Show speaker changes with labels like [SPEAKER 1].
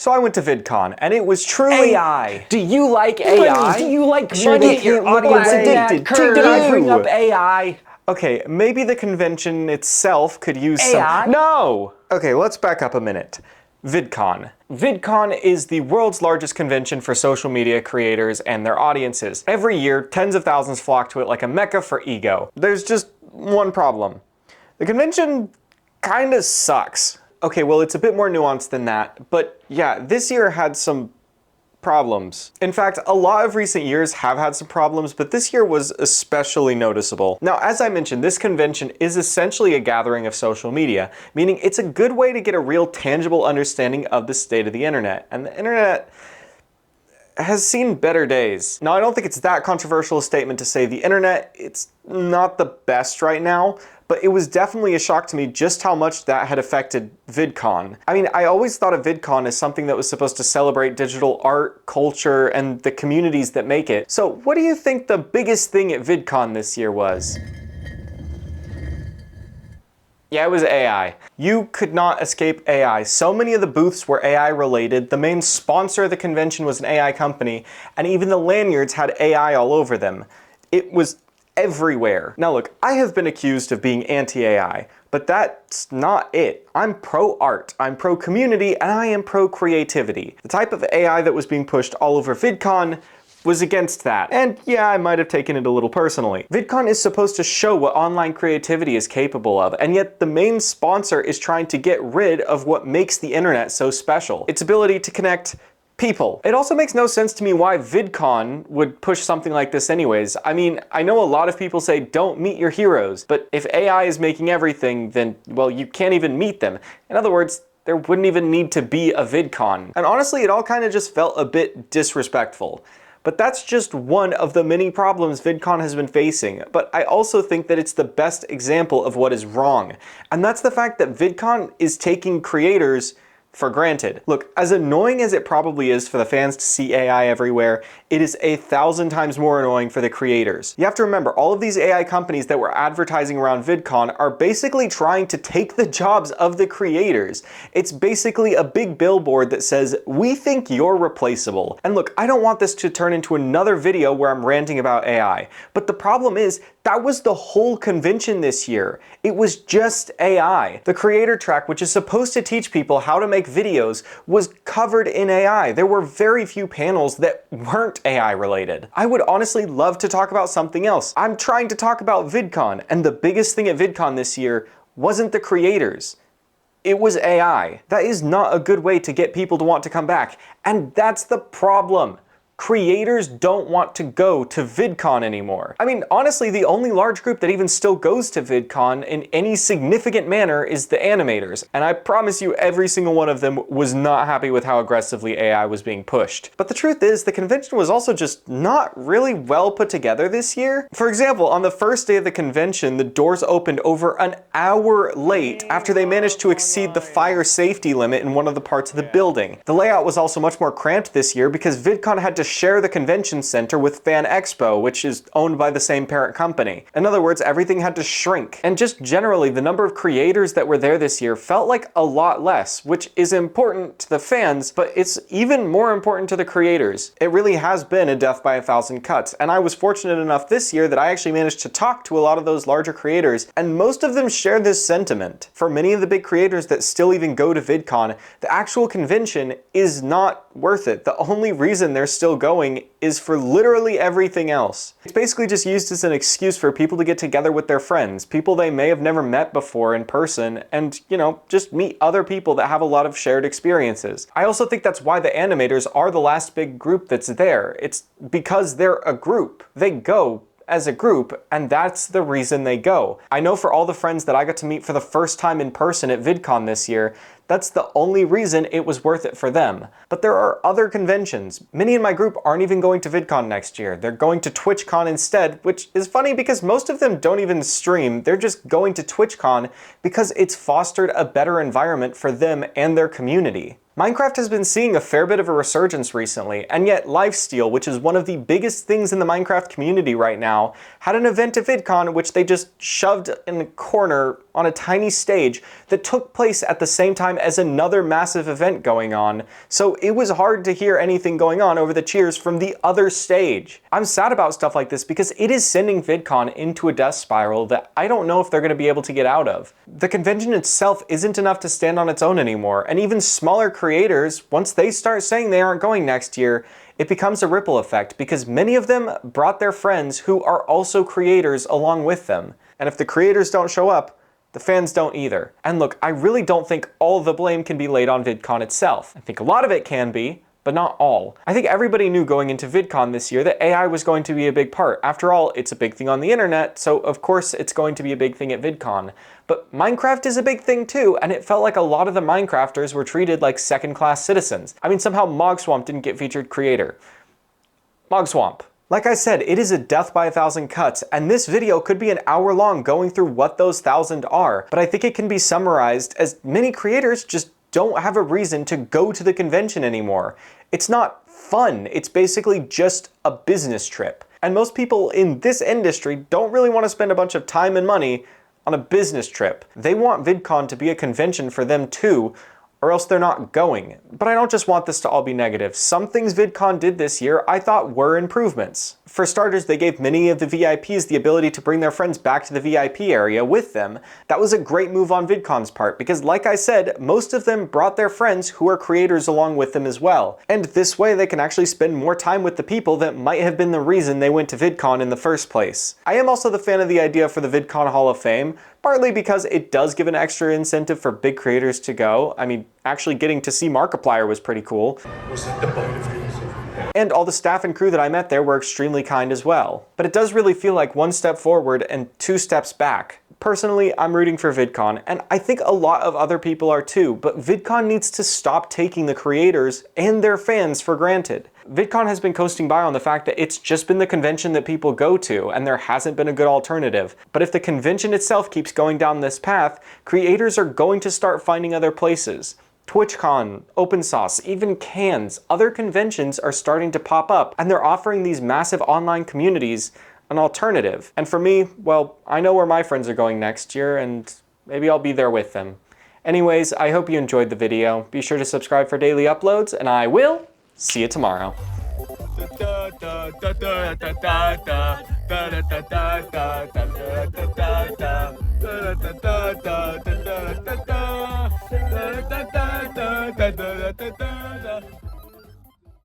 [SPEAKER 1] So I went to VidCon, and it was truly...
[SPEAKER 2] AI. Do you like AI?
[SPEAKER 1] Do you like
[SPEAKER 2] Sure,
[SPEAKER 1] money?
[SPEAKER 2] get your
[SPEAKER 1] Audience
[SPEAKER 2] audience
[SPEAKER 1] addicted
[SPEAKER 2] addicted.
[SPEAKER 1] to
[SPEAKER 2] I bring
[SPEAKER 1] you.
[SPEAKER 2] up AI.
[SPEAKER 1] Okay, maybe the convention itself could use
[SPEAKER 2] AI?
[SPEAKER 1] No! Okay, let's back up a minute. VidCon. VidCon is the world's largest convention for social media creators and their audiences. Every year, tens of thousands flock to it like a mecca for ego. There's just one problem. The convention kinda sucks. Okay, well, it's a bit more nuanced than that, but yeah, this year had some problems. In fact, a lot of recent years have had some problems, but this year was especially noticeable. Now, as I mentioned, this convention is essentially a gathering of social media, meaning it's a good way to get a real tangible understanding of the state of the internet. And the internet has seen better days. Now, I don't think it's that controversial a statement to say the internet, it's not the best right now, but it was definitely a shock to me just how much that had affected VidCon. I mean, I always thought of VidCon as something that was supposed to celebrate digital art, culture, and the communities that make it. So what do you think the biggest thing at VidCon this year was? Yeah, it was AI. You could not escape AI. So many of the booths were AI related, the main sponsor of the convention was an AI company, and even the lanyards had AI all over them. It was everywhere. Now look, I have been accused of being anti-AI, but that's not it. I'm pro-art, I'm pro-community, and I am pro-creativity. The type of AI that was being pushed all over VidCon was against that. And yeah, I might have taken it a little personally. VidCon is supposed to show what online creativity is capable of, and yet the main sponsor is trying to get rid of what makes the internet so special. Its ability to connect people. It also makes no sense to me why VidCon would push something like this anyways. I mean, I know a lot of people say don't meet your heroes, but if AI is making everything, then, well, you can't even meet them. In other words, there wouldn't even need to be a VidCon. And honestly, it all kind of just felt a bit disrespectful. But that's just one of the many problems VidCon has been facing. But I also think that it's the best example of what is wrong. And that's the fact that VidCon is taking creators for granted. Look, as annoying as it probably is for the fans to see AI everywhere, it is 1,000 times more annoying for the creators. You have to remember, all of these AI companies that were advertising around VidCon are basically trying to take the jobs of the creators. It's basically a big billboard that says, we think you're replaceable. And look, I don't want this to turn into another video where I'm ranting about AI, but the problem is, that was the whole convention this year. It was just AI. The creator track, which is supposed to teach people how to make videos, was covered in AI. There were very few panels that weren't AI related. I would honestly love to talk about something else. I'm trying to talk about VidCon, and the biggest thing at VidCon this year wasn't the creators. It was AI. That is not a good way to get people to want to come back, and that's the problem. Creators don't want to go to VidCon anymore. I mean, honestly, the only large group that even still goes to VidCon in any significant manner is the animators, and I promise you every single one of them was not happy with how aggressively AI was being pushed. But the truth is, the convention was also just not really well put together this year. For example, on the first day of the convention, the doors opened over an hour late after they managed to exceed the fire safety limit in one of the parts of the building. The layout was also much more cramped this year because VidCon had to share the convention center with Fan Expo, which is owned by the same parent company. In other words, everything had to shrink. And just generally, the number of creators that were there this year felt like a lot less, which is important to the fans, but it's even more important to the creators. It really has been a death by 1,000 cuts, and I was fortunate enough this year that I actually managed to talk to a lot of those larger creators, and most of them share this sentiment. For many of the big creators that still even go to VidCon, the actual convention is not worth it. The only reason they're still going is for literally everything else. It's basically just used as an excuse for people to get together with their friends, people they may have never met before in person, and, you know, just meet other people that have a lot of shared experiences. I also think that's why the animators are the last big group that's there. It's because they're a group. They go as a group, and that's the reason they go. I know for all the friends that I got to meet for the first time in person at VidCon this year, that's the only reason it was worth it for them. But there are other conventions. Many in my group aren't even going to VidCon next year. They're going to TwitchCon instead, which is funny because most of them don't even stream. They're just going to TwitchCon because it's fostered a better environment for them and their community. Minecraft has been seeing a fair bit of a resurgence recently, and yet Lifesteal, which is one of the biggest things in the Minecraft community right now, had an event at VidCon which they just shoved in the corner on a tiny stage that took place at the same time as another massive event going on, so it was hard to hear anything going on over the cheers from the other stage. I'm sad about stuff like this because it is sending VidCon into a death spiral that I don't know if they're going to be able to get out of. The convention itself isn't enough to stand on its own anymore, and even smaller creators, once they start saying they aren't going next year, it becomes a ripple effect because many of them brought their friends who are also creators along with them. And if the creators don't show up, the fans don't either. And look, I really don't think all of the blame can be laid on VidCon itself. I think a lot of it can be, but not all. I think everybody knew going into VidCon this year that AI was going to be a big part. After all, it's a big thing on the internet, so of course it's going to be a big thing at VidCon. But Minecraft is a big thing too, and it felt like a lot of the Minecrafters were treated like second-class citizens. I mean, somehow Mogswamp didn't get featured creator. Mogswamp. Like I said, it is a death by 1,000 cuts, and this video could be an hour long going through what those 1,000 are, but I think it can be summarized as many creators just don't have a reason to go to the convention anymore. It's not fun, it's basically just a business trip. And most people in this industry don't really want to spend a bunch of time and money on a business trip. They want VidCon to be a convention for them too, or else they're not going. But I don't just want this to all be negative. Some things VidCon did this year I thought were improvements. For starters, they gave many of the VIPs the ability to bring their friends back to the VIP area with them. That was a great move on VidCon's part because, like I said, most of them brought their friends who are creators along with them as well. And this way they can actually spend more time with the people that might have been the reason they went to VidCon in the first place. I am also the fan of the idea for the VidCon Hall of Fame, partly because it does give an extra incentive for big creators to go. I mean, actually getting to see Markiplier was pretty cool.
[SPEAKER 3] Was that the bite of his?
[SPEAKER 1] And all the staff and crew that I met there were extremely kind as well. But it does really feel like one step forward and 2 steps back. Personally, I'm rooting for VidCon, and I think a lot of other people are too, but VidCon needs to stop taking the creators and their fans for granted. VidCon has been coasting by on the fact that it's just been the convention that people go to, and there hasn't been a good alternative. But if the convention itself keeps going down this path, creators are going to start finding other places. TwitchCon, OpenSauce, even Cans, other conventions are starting to pop up, and they're offering these massive online communities an alternative. And for me, well, I know where my friends are going next year, and maybe I'll be there with them. Anyways, I hope you enjoyed the video. Be sure to subscribe for daily uploads, and I will see you tomorrow.